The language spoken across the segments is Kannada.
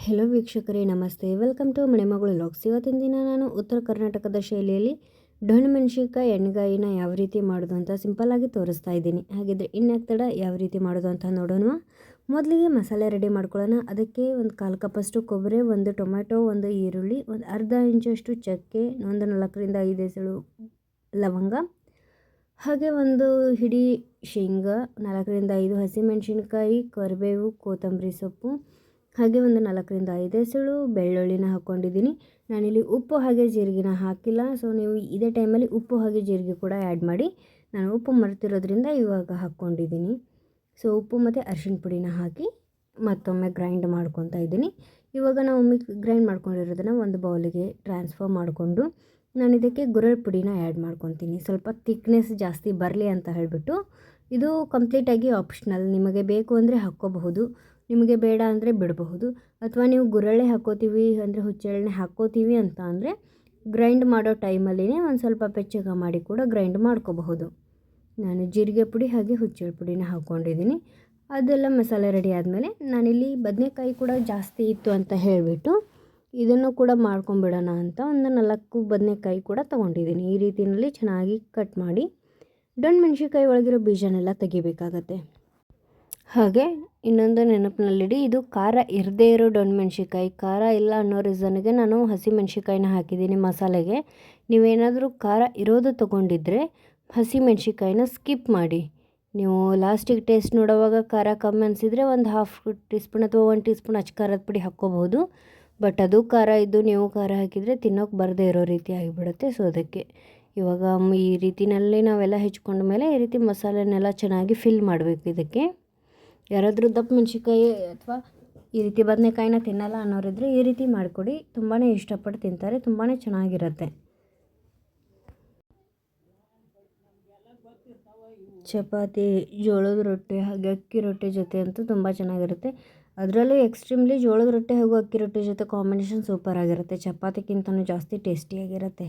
ಹೆಲೋ ವೀಕ್ಷಕರೇ, ನಮಸ್ತೆ. Welcome to Manemagalu vlogs. ಇವತ್ತಿನ ದಿನ ನಾನು ಉತ್ತರ ಕರ್ನಾಟಕದ ಶೈಲಿಯಲ್ಲಿ ಡೊಣ್ಣೆ ಮೆಣಸಿನಕಾಯಿ ಎಣ್ಣೆಗಾಯಿನ ಯಾವ ರೀತಿ ಮಾಡೋದು ಅಂತ ಸಿಂಪಲ್ಲಾಗಿ ತೋರಿಸ್ತಾ ಇದ್ದೀನಿ. ಹಾಗಿದ್ರೆ ಇನ್ಯಾಕೆ ತಡ, ಯಾವ ರೀತಿ ಮಾಡೋದು ಅಂತ ನೋಡೋಣ. ಮೊದಲಿಗೆ ಮಸಾಲೆ ರೆಡಿ ಮಾಡ್ಕೊಳ್ಳೋಣ. ಅದಕ್ಕೆ ಒಂದು 1/4 ಕಪ್ಪಷ್ಟು ಕೊಬ್ಬರಿ, 1 ಟೊಮ್ಯಾಟೊ, 1 ಈರುಳ್ಳಿ, ಒಂದು ಅರ್ಧ ಇಂಚಷ್ಟು ಚಕ್ಕೆ, ಒಂದು 4 ರಿಂದ 5 ಎಸಳು ಲವಂಗ, ಹಾಗೆ ಒಂದು ಹಿಡಿ ಶೇಂಗಾ, 4 ರಿಂದ 5 ಹಸಿಮೆಣಸಿನಕಾಯಿ, ಕರಿಬೇವು, ಕೊತ್ತಂಬರಿ ಸೊಪ್ಪು, ಹಾಗೆ ಒಂದು 4 ರಿಂದ 5 ಎಸಳು ಬೆಳ್ಳುಳ್ಳಿನ ಹಾಕ್ಕೊಂಡಿದ್ದೀನಿ. ನಾನಿಲ್ಲಿ ಉಪ್ಪು ಹಾಗೆ ಜೀರಿಗೆನ ಹಾಕಿಲ್ಲ. ಸೊ ನೀವು ಇದೇ ಟೈಮಲ್ಲಿ ಉಪ್ಪು ಹಾಗೆ ಜೀರಿಗೆ ಕೂಡ ಆ್ಯಡ್ ಮಾಡಿ. ನಾನು ಉಪ್ಪು ಮರ್ತಿರೋದ್ರಿಂದ ಇವಾಗ ಹಾಕ್ಕೊಂಡಿದ್ದೀನಿ. ಸೊ ಉಪ್ಪು ಮತ್ತು ಅರಿಶಿಣ ಪುಡಿನ ಹಾಕಿ ಮತ್ತೊಮ್ಮೆ ಗ್ರೈಂಡ್ ಮಾಡ್ಕೊತಾ ಇದ್ದೀನಿ. ಇವಾಗ ನಾವು ಗ್ರೈಂಡ್ ಮಾಡ್ಕೊಂಡಿರೋದನ್ನು ಒಂದು ಬೌಲಿಗೆ ಟ್ರಾನ್ಸ್ಫರ್ ಮಾಡಿಕೊಂಡು ನಾನು ಇದಕ್ಕೆ ಗುರೆಳ್ ಪುಡಿನ ಆ್ಯಡ್ ಮಾಡ್ಕೊತೀನಿ. ಸ್ವಲ್ಪ ಥಿಕ್ನೆಸ್ ಜಾಸ್ತಿ ಬರಲಿ ಅಂತ ಹೇಳಿಬಿಟ್ಟು. ಇದು ಕಂಪ್ಲೀಟಾಗಿ ಆಪ್ಷನಲ್. ನಿಮಗೆ ಬೇಕು ಅಂದರೆ ಹಾಕ್ಕೋಬಹುದು, ನಿಮಗೆ ಬೇಡ ಅಂದರೆ ಬಿಡಬಹುದು. ಅಥವಾ ನೀವು ಗುರೆಳ್ಳೆ ಹಾಕ್ಕೋತೀವಿ ಅಂದರೆ ಹುಚ್ಚೆಳ್ಳೆ ಹಾಕ್ಕೋತೀವಿ ಅಂತ ಅಂದರೆ ಗ್ರೈಂಡ್ ಮಾಡೋ ಟೈಮಲ್ಲಿನೇ ಒಂದು ಸ್ವಲ್ಪ ಬೆಚ್ಚಗೆ ಮಾಡಿ ಕೂಡ ಗ್ರೈಂಡ್ ಮಾಡ್ಕೋಬಹುದು. ನಾನು ಜೀರಿಗೆ ಪುಡಿ ಹಾಗೆ ಹುಚ್ಚೆಳ್ಳು ಪುಡಿನ ಹಾಕ್ಕೊಂಡಿದ್ದೀನಿ. ಅದೆಲ್ಲ ಮಸಾಲೆ ರೆಡಿ ಆದಮೇಲೆ ನಾನಿಲ್ಲಿ ಬದನೆಕಾಯಿ ಕೂಡ ಜಾಸ್ತಿ ಇತ್ತು ಅಂತ ಹೇಳಿಬಿಟ್ಟು ಇದನ್ನು ಕೂಡ ಮಾಡ್ಕೊಂಬಿಡೋಣ ಅಂತ ಒಂದು 4 ಬದನೆಕಾಯಿ ಕೂಡ ತೊಗೊಂಡಿದ್ದೀನಿ. ಈ ರೀತಿಯಲ್ಲಿ ಚೆನ್ನಾಗಿ ಕಟ್ ಮಾಡಿ ಡೊಣ್ಣೆ ಮೆಣಸಿನಕಾಯಿ ಒಳಗಿರೋ ಬೀಜನೆಲ್ಲ ತೆಗಿಬೇಕಾಗತ್ತೆ. ಹಾಗೆ ಇನ್ನೊಂದು ನೆನಪಿನಲ್ಲಿಡಿ, ಇದು ಖಾರ ಇರದೇ ಇರೋ ಡೊಣ್ಣೆ ಮೆಣಸಿನಕಾಯಿ. ಖಾರ ಇಲ್ಲ ಅನ್ನೋ ರೀಸನ್ಗೆ ನಾನು ಹಸಿಮೆಣ್ಸಿಕಾಯಿನ ಹಾಕಿದ್ದೀನಿ ಮಸಾಲೆಗೆ. ನೀವೇನಾದರೂ ಖಾರ ಇರೋದು ತೊಗೊಂಡಿದ್ರೆ ಹಸಿಮೆಣ್ಸಿಕಾಯಿನ ಸ್ಕಿಪ್ ಮಾಡಿ. ನೀವು ಲಾಸ್ಟಿಗೆ ಟೇಸ್ಟ್ ನೋಡೋವಾಗ ಖಾರ ಕಮ್ಮಿ ಅನಿಸಿದರೆ ಒಂದು 1/2 ಟೀ ಸ್ಪೂನ್ ಅಥವಾ 1 ಟೀ ಸ್ಪೂನ್ ಅಚ್ಚ ಖಾರದ ಪುಡಿ ಹಾಕ್ಕೋಬಹುದು. ಬಟ್ ಅದು ಖಾರ ಇದ್ದು ನೀವು ಖಾರ ಹಾಕಿದರೆ ತಿನ್ನೋಕೆ ಬರದೇ ಇರೋ ರೀತಿ ಆಗಿಬಿಡುತ್ತೆ. ಸೊ ಅದಕ್ಕೆ ಇವಾಗ ಈ ರೀತಿಯಲ್ಲಿ ನಾವೆಲ್ಲ ಹೆಚ್ಕೊಂಡ ಮೇಲೆ ಈ ರೀತಿ ಮಸಾಲೆನೆಲ್ಲ ಚೆನ್ನಾಗಿ ಫಿಲ್ ಮಾಡಬೇಕು. ಇದಕ್ಕೆ ಯಾರಾದರೂ ದಪ್ಪ ಮೆಣಸಿನ್ಕಾಯಿ ಅಥವಾ ಈ ರೀತಿ ಬದನೆಕಾಯಿನ ತಿನ್ನಲ್ಲ ಅನ್ನೋರಿದ್ರೆ ಈ ರೀತಿ ಮಾಡಿಕೊಡಿ. ತುಂಬಾ ಇಷ್ಟಪಟ್ಟು ತಿಂತಾರೆ, ತುಂಬಾ ಚೆನ್ನಾಗಿರುತ್ತೆ. ಚಪಾತಿ, ಜೋಳದ ರೊಟ್ಟಿ ಹಾಗೆ ಅಕ್ಕಿ ರೊಟ್ಟಿ ಜೊತೆ ಅಂತೂ ತುಂಬ ಚೆನ್ನಾಗಿರುತ್ತೆ. ಅದರಲ್ಲೂ ಎಕ್ಸ್ಟ್ರೀಮ್ಲಿ ಜೋಳದ ರೊಟ್ಟಿ ಹಾಗೂ ಅಕ್ಕಿ ರೊಟ್ಟಿ ಜೊತೆ ಕಾಂಬಿನೇಷನ್ ಸೂಪರ್ ಆಗಿರುತ್ತೆ. ಚಪಾತಿಗಿಂತನೂ ಜಾಸ್ತಿ ಟೇಸ್ಟಿಯಾಗಿರುತ್ತೆ.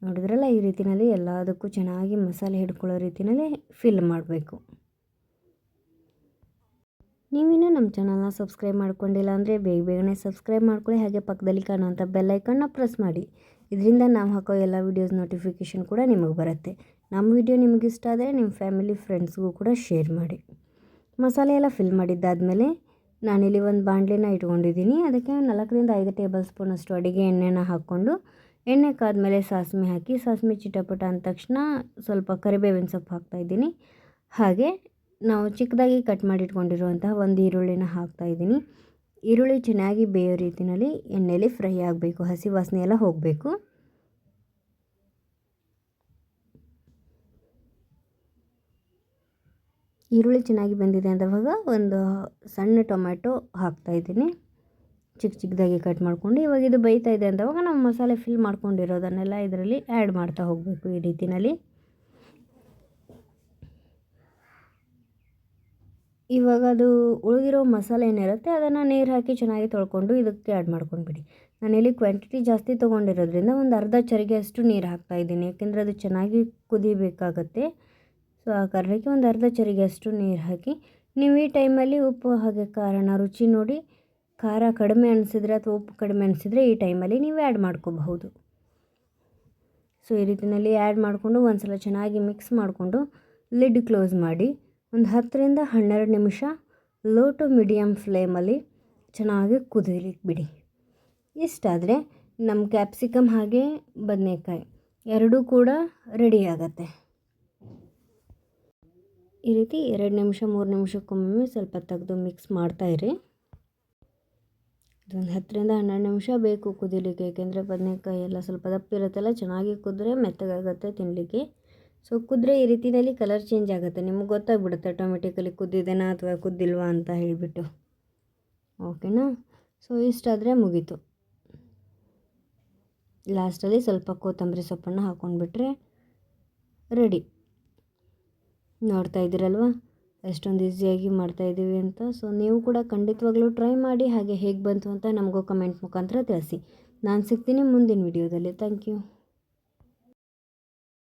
ನೋಡಿದ್ರಲ್ಲ, ಈ ರೀತಿಯಲ್ಲಿ ಎಲ್ಲದಕ್ಕೂ ಚೆನ್ನಾಗಿ ಮಸಾಲೆ ಹಿಡ್ಕೊಳ್ಳೋ ರೀತಿಯಲ್ಲಿ ಫಿಲ್ ಮಾಡಬೇಕು. ನೀವಿನ್ನೂ ನಮ್ಮ ಚಾನಲ್ನ ಸಬ್ಸ್ಕ್ರೈಬ್ ಮಾಡ್ಕೊಂಡಿಲ್ಲ ಅಂದರೆ ಬೇಗನೆ ಸಬ್ಸ್ಕ್ರೈಬ್ ಮಾಡ್ಕೊಳ್ಳಿ. ಹಾಗೆ ಪಕ್ಕದಲ್ಲಿ ಕಾಣುವಂಥ ಬೆಲ್ ಐಕನ್ನ ಪ್ರೆಸ್ ಮಾಡಿ. ಇದರಿಂದ ನಾವು ಹಾಕೋ ಎಲ್ಲ ವೀಡಿಯೋಸ್ ನೋಟಿಫಿಕೇಷನ್ ಕೂಡ ನಿಮಗೆ ಬರುತ್ತೆ. ನಮ್ಮ ವಿಡಿಯೋ ನಿಮಗೆ ಇಷ್ಟ ಆದರೆ ನಿಮ್ಮ ಫ್ಯಾಮಿಲಿ ಫ್ರೆಂಡ್ಸ್ಗೂ ಕೂಡ ಶೇರ್ ಮಾಡಿ. ಮಸಾಲೆ ಎಲ್ಲ ಫಿಲ್ ಮಾಡಿದ್ದಾದಮೇಲೆ ನಾನಿಲ್ಲಿ ಒಂದು ಬಾಣಲೆನ ಇಟ್ಕೊಂಡಿದ್ದೀನಿ. ಅದಕ್ಕೆ 4 ರಿಂದ 5 ಟೇಬಲ್ ಸ್ಪೂನಷ್ಟು ಅಡುಗೆ ಎಣ್ಣೆನ ಹಾಕ್ಕೊಂಡು, ಎಣ್ಣೆ ಕಾದ್ಮೇಲೆ ಸಾಸಿವೆ ಹಾಕಿ, ಸಾಸಿವೆ ಚಿಟಪಟ ಅಂದ ತಕ್ಷಣ ಸ್ವಲ್ಪ ಕರಿಬೇವಿನ ಸೊಪ್ಪು ಹಾಕ್ತಾಯಿದ್ದೀನಿ. ಹಾಗೆ ನಾವು ಚಿಕ್ಕದಾಗಿ ಕಟ್ ಮಾಡಿ ಇಟ್ಕೊಂಡಿರುವಂತಹ ಒಂದು ಈರುಳ್ಳಿನ ಹಾಕ್ತಾಯಿದ್ದೀನಿ. ಈರುಳ್ಳಿ ಚೆನ್ನಾಗಿ ಬೇಯೋ ರೀತಿಯಲ್ಲಿ ಎಣ್ಣೆಯಲ್ಲಿ ಫ್ರೈ ಆಗಬೇಕು, ಹಸಿ ವಾಸನೆ ಎಲ್ಲ ಹೋಗಬೇಕು. ಈರುಳ್ಳಿ ಚೆನ್ನಾಗಿ ಬೆಂದಿದೆ ಅಂದವಾಗ ಒಂದು ಸಣ್ಣ ಟೊಮ್ಯಾಟೊ ಹಾಕ್ತಾಯಿದ್ದೀನಿ, ಚಿಕ್ಕದಾಗಿ ಕಟ್ ಮಾಡ್ಕೊಂಡು. ಇವಾಗ ಇದು ಬೇಯ್ತಾ ಇದೆ ಅಂದವಾಗ ನಾವು ಮಸಾಲೆ ಫಿಲ್ ಮಾಡ್ಕೊಂಡಿರೋದನ್ನೆಲ್ಲ ಇದರಲ್ಲಿ ಆ್ಯಡ್ ಮಾಡ್ತಾ ಹೋಗಬೇಕು. ಈ ರೀತಿಯಲ್ಲಿ ಇವಾಗ ಅದು ಉಳಿದಿರೋ ಮಸಾಲೆ ಏನಿರುತ್ತೆ ಅದನ್ನು ನೀರು ಹಾಕಿ ಚೆನ್ನಾಗಿ ತೊಳ್ಕೊಂಡು ಇದಕ್ಕೆ ಆ್ಯಡ್ ಮಾಡ್ಕೊಂಡ್ಬಿಡಿ. ನಾನಿಲ್ಲಿ ಕ್ವಾಂಟಿಟಿ ಜಾಸ್ತಿ ತೊಗೊಂಡಿರೋದ್ರಿಂದ ಒಂದು ಅರ್ಧ ಚರಿಗೆಯಷ್ಟು ನೀರು ಹಾಕ್ತಾಯಿದ್ದೀನಿ, ಯಾಕೆಂದರೆ ಅದು ಚೆನ್ನಾಗಿ ಕುದಿಬೇಕಾಗತ್ತೆ. ಸೊ ಆ ಕಾರಣಕ್ಕೆ ಒಂದು ಅರ್ಧ ಚರಿಗೆಯಷ್ಟು ನೀರು ಹಾಕಿ, ನೀವು ಈ ಟೈಮಲ್ಲಿ ಉಪ್ಪು ಹಾಗೆ ಖಾರನ ರುಚಿ ನೋಡಿ, ಖಾರ ಕಡಿಮೆ ಅನಿಸಿದ್ರೆ ಅಥವಾ ಉಪ್ಪು ಕಡಿಮೆ ಅನಿಸಿದರೆ ಈ ಟೈಮಲ್ಲಿ ನೀವು ಆ್ಯಡ್ ಮಾಡ್ಕೋಬಹುದು. ಸೊ ಈ ರೀತಿಯಲ್ಲಿ ಆ್ಯಡ್ ಮಾಡಿಕೊಂಡು ಒಂದು ಸಲ ಚೆನ್ನಾಗಿ ಮಿಕ್ಸ್ ಮಾಡಿಕೊಂಡು ಲಿಡ್ ಕ್ಲೋಸ್ ಮಾಡಿ ಒಂದು 10 ರಿಂದ 12 ನಿಮಿಷ ಲೋ ಟು ಮೀಡಿಯಮ್ ಫ್ಲೇಮಲ್ಲಿ ಚೆನ್ನಾಗಿ ಕುದಿಲಿಕ್ಕೆ ಬಿಡಿ. ಇಷ್ಟಾದರೆ ನಮ್ಮ ಕ್ಯಾಪ್ಸಿಕಮ್ ಹಾಗೆ ಬದನೆಕಾಯಿ ಎರಡೂ ಕೂಡ ರೆಡಿ ಆಗುತ್ತೆ. ಈ ರೀತಿ 2 ನಿಮಿಷ 3 ನಿಮಿಷಕ್ಕೊಮ್ಮೆ ಸ್ವಲ್ಪ ತೆಗೆದು ಮಿಕ್ಸ್ ಮಾಡ್ತಾಯಿರಿ. ಇದೊಂದು 10 ರಿಂದ 12 ನಿಮಿಷ ಬೇಕು ಕುದಿಲಿಕ್ಕೆ, ಏಕೆಂದರೆ ಬದನೆಕಾಯಿ ಎಲ್ಲ ಸ್ವಲ್ಪ ದಪ್ಪಿರುತ್ತಲ್ಲ, ಚೆನ್ನಾಗಿ ಕುದ್ರೆ ಮೆತ್ತಗಾಗುತ್ತೆ ತಿನ್ನಲಿಕ್ಕೆ. ಸೊ ಕುದ್ರೆ ಈ ರೀತಿಯಲ್ಲಿ ಕಲರ್ ಚೇಂಜ್ ಆಗುತ್ತೆ, ನಿಮಗೆ ಗೊತ್ತಾಗ್ಬಿಡುತ್ತೆ ಆಟೋಮೆಟಿಕಲಿ ಕುದ್ದಿದೆನಾ ಅಥವಾ ಕುದ್ದಿಲ್ವಾ ಅಂತ ಹೇಳಿಬಿಟ್ಟು. ಓಕೆನಾ? ಸೊ ಇಷ್ಟಾದರೆ ಮುಗೀತು. ಲಾಸ್ಟಲ್ಲಿ ಸ್ವಲ್ಪ ಕೊತ್ತಂಬರಿ ಸೊಪ್ಪನ್ನು ಹಾಕ್ಕೊಂಡ್ಬಿಟ್ರೆ ರೆಡಿ. ನೋಡ್ತಾ ಇದ್ದೀರಲ್ವ ಎಷ್ಟೊಂದು ಈಸಿಯಾಗಿ ಮಾಡ್ತಾಯಿದ್ದೀವಿ ಅಂತ. ಸೊ ನೀವು ಕೂಡ ಖಂಡಿತವಾಗ್ಲೂ ಟ್ರೈ ಮಾಡಿ. ಹಾಗೆ ಹೇಗೆ ಬಂತು ಅಂತ ನಮಗೂ ಕಮೆಂಟ್ ಮುಖಾಂತರ ತಿಳಿಸಿ. ನಾನು ಸಿಗ್ತೀನಿ ಮುಂದಿನ ವಿಡಿಯೋದಲ್ಲಿ. Thank you.